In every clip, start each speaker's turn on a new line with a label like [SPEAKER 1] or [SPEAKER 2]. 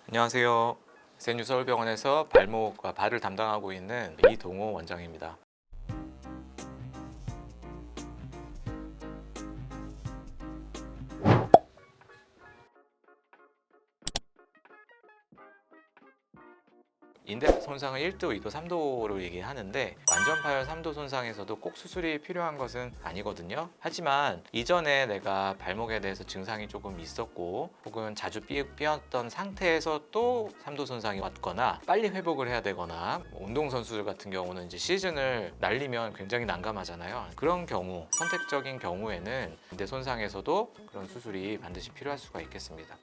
[SPEAKER 1] 안녕하세요. 센유서울병원에서 발목과 발을 담당하고 있는 이동호 원장입니다. 인대 손상은 1도, 2도, 3도로 얘기하는데 완전 파열 3도 손상에서도 꼭 수술이 필요한 것은 아니거든요. 하지만 이전에 내가 발목에 대해서 증상이 조금 있었고 혹은 자주 삐었던 상태에서 또 3도 손상이 왔거나 빨리 회복을 해야 되거나 운동선수들 같은 경우는 이제 시즌을 날리면 굉장히 난감하잖아요. 그런 경우, 선택적인 경우에는 인대 손상에서도 그런 수술이 반드시 필요할 수가 있겠습니다.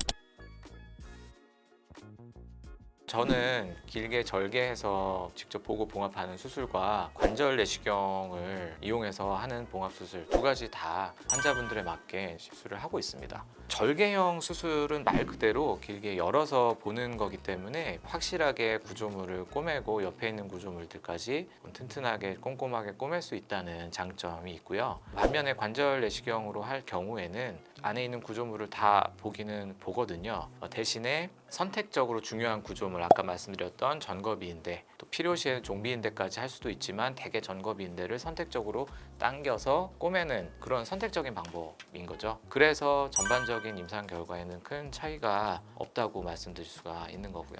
[SPEAKER 1] 저는 길게 절개해서 직접 보고 봉합하는 수술과 관절 내시경을 이용해서 하는 봉합수술 두 가지 다 환자분들에 맞게 시술을 하고 있습니다. 절개형 수술은 말 그대로 길게 열어서 보는 거기 때문에 확실하게 구조물을 꼬매고 옆에 있는 구조물들까지 튼튼하게 꼼꼼하게 꼬맬 수 있다는 장점이 있고요. 반면에 관절 내시경으로 할 경우에는 안에 있는 구조물을 다 보기는 보거든요. 대신에 선택적으로 중요한 구조물, 아까 말씀드렸던 전거비인대, 또 필요시에 종비인대까지 할 수도 있지만 대개 전거비인대를 선택적으로 당겨서 꼬매는 그런 선택적인 방법인 거죠. 그래서 전반적인 임상 결과에는 큰 차이가 없다고 말씀드릴 수가 있는 거고요.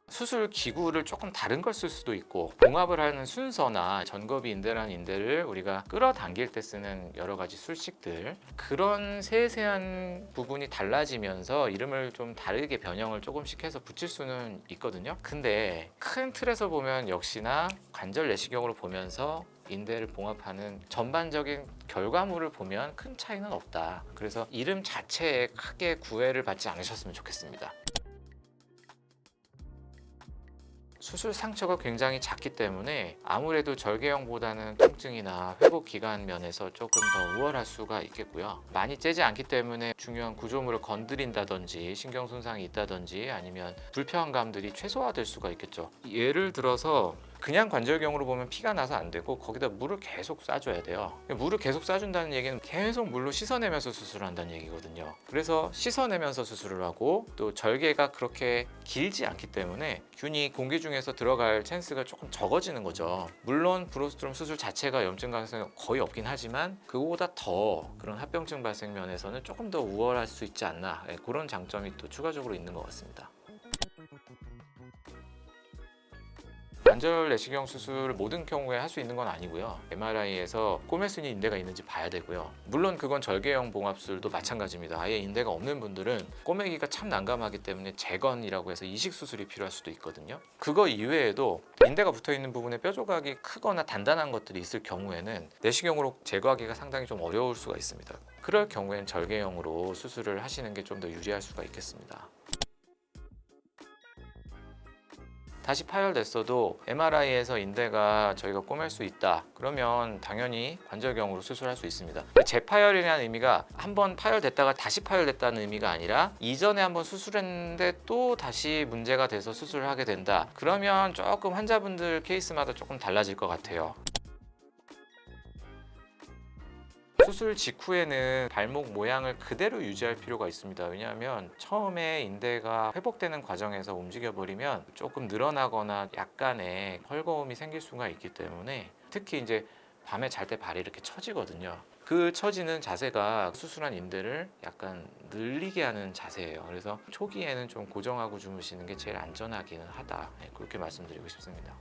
[SPEAKER 1] 수술 기구를 조금 다른 걸 쓸 수도 있고, 봉합을 하는 순서나 전거비 인대라는 인대를 우리가 끌어당길 때 쓰는 여러 가지 술식들, 그런 세세한 부분이 달라지면서 이름을 좀 다르게 변형을 조금씩 해서 붙일 수는 있거든요. 근데 큰 틀에서 보면 역시나 관절 내시경으로 보면서 인대를 봉합하는 전반적인 결과물을 보면 큰 차이는 없다. 그래서 이름 자체에 크게 구애를 받지 않으셨으면 좋겠습니다. 수술 상처가 굉장히 작기 때문에 아무래도 절개형보다는 통증이나 회복 기간 면에서 조금 더 우월할 수가 있겠고요. 많이 째지 않기 때문에 중요한 구조물을 건드린다든지 신경 손상이 있다든지 아니면 불편감들이 최소화될 수가 있겠죠. 예를 들어서 그냥 관절경으로 보면 피가 나서 안 되고 거기다 물을 계속 쏴줘야 돼요. 물을 계속 쏴준다는 얘기는 계속 물로 씻어내면서 수술을 한다는 얘기거든요. 그래서 씻어내면서 수술을 하고 또 절개가 그렇게 길지 않기 때문에 균이 공기 중에서 들어갈 찬스가 조금 적어지는 거죠. 물론 브로스트롬 수술 자체가 염증 가능성이 거의 없긴 하지만 그거보다 더 그런 합병증 발생 면에서는 조금 더 우월할 수 있지 않나, 그런 장점이 또 추가적으로 있는 것 같습니다. 관절 내시경 수술을 모든 경우에 할 수 있는 건 아니고요. MRI에서 꼬맬 수 있는 인대가 있는지 봐야 되고요. 물론 그건 절개형 봉합술도 마찬가지입니다. 아예 인대가 없는 분들은 꼬매기가 참 난감하기 때문에 재건이라고 해서 이식 수술이 필요할 수도 있거든요. 그거 이외에도 인대가 붙어 있는 부분에 뼈 조각이 크거나 단단한 것들이 있을 경우에는 내시경으로 제거하기가 상당히 좀 어려울 수가 있습니다. 그럴 경우엔 절개형으로 수술을 하시는 게 좀 더 유리할 수가 있겠습니다. 다시 파열됐어도 MRI에서 인대가 저희가 꼬맬 수 있다 그러면 당연히 관절경으로 수술할 수 있습니다. 재파열이라는 의미가 한번 파열됐다가 다시 파열됐다는 의미가 아니라 이전에 한번 수술했는데 또 다시 문제가 돼서 수술을 하게 된다 그러면 조금 환자분들 케이스마다 조금 달라질 것 같아요. 수술 직후에는 발목 모양을 그대로 유지할 필요가 있습니다. 왜냐하면 처음에 인대가 회복되는 과정에서 움직여버리면 조금 늘어나거나 약간의 헐거움이 생길 수가 있기 때문에 특히 이제 밤에 잘 때 발이 이렇게 처지거든요. 그 처지는 자세가 수술한 인대를 약간 늘리게 하는 자세예요. 그래서 초기에는 좀 고정하고 주무시는 게 제일 안전하기는 하다. 그렇게 말씀드리고 싶습니다.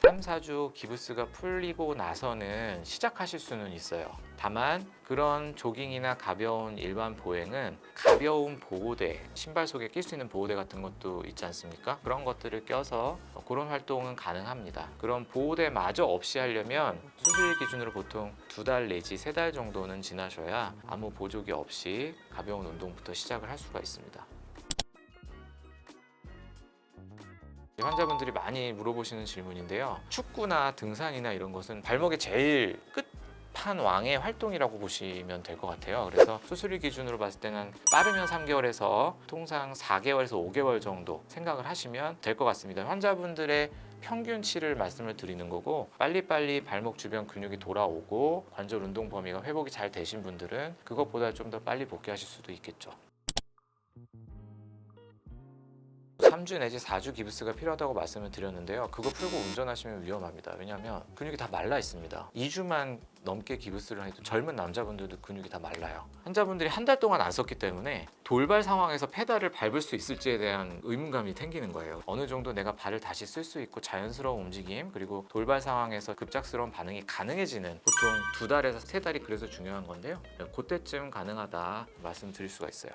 [SPEAKER 1] 3, 4주 기부스가 풀리고 나서는 시작하실 수는 있어요. 다만 그런 조깅이나 가벼운 일반 보행은 가벼운 보호대, 신발 속에 낄 수 있는 보호대 같은 것도 있지 않습니까? 그런 것들을 껴서 그런 활동은 가능합니다. 그런 보호대마저 없이 하려면 수술 기준으로 보통 2달 내지 3달 정도는 지나셔야 아무 보조기 없이 가벼운 운동부터 시작을 할 수가 있습니다. 환자분들이 많이 물어보시는 질문인데요. 축구나 등산이나 이런 것은 발목의 제일 끝판왕의 활동이라고 보시면 될 것 같아요. 그래서 수술일 기준으로 봤을 때는 빠르면 3개월에서 통상 4개월에서 5개월 정도 생각을 하시면 될 것 같습니다. 환자분들의 평균치를 말씀을 드리는 거고, 빨리빨리 발목 주변 근육이 돌아오고 관절 운동 범위가 회복이 잘 되신 분들은 그것보다 좀 더 빨리 복귀하실 수도 있겠죠. 3주 내지 4주 기부스가 필요하다고 말씀을 드렸는데요. 그거 풀고 운전하시면 위험합니다. 왜냐하면 근육이 다 말라 있습니다. 2주만 넘게 기부스를 해도 젊은 남자분들도 근육이 다 말라요. 환자분들이 한 달 동안 안 썼기 때문에 돌발 상황에서 페달을 밟을 수 있을지에 대한 의문감이 생기는 거예요. 어느 정도 내가 발을 다시 쓸 수 있고 자연스러운 움직임, 그리고 돌발 상황에서 급작스러운 반응이 가능해지는, 보통 2달에서 3달이 그래서 중요한 건데요. 그때쯤 가능하다 말씀드릴 수가 있어요.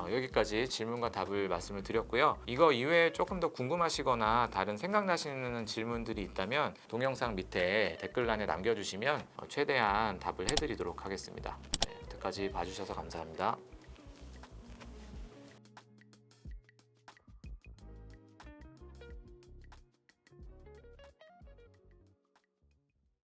[SPEAKER 1] 여기까지 질문과 답을 말씀을 드렸고요. 이거 이외에 조금 더 궁금하시거나 다른 생각나시는 질문들이 있다면 동영상 밑에 댓글란에 남겨주시면 최대한 답을 해드리도록 하겠습니다. 네, 여기까지 봐주셔서 감사합니다.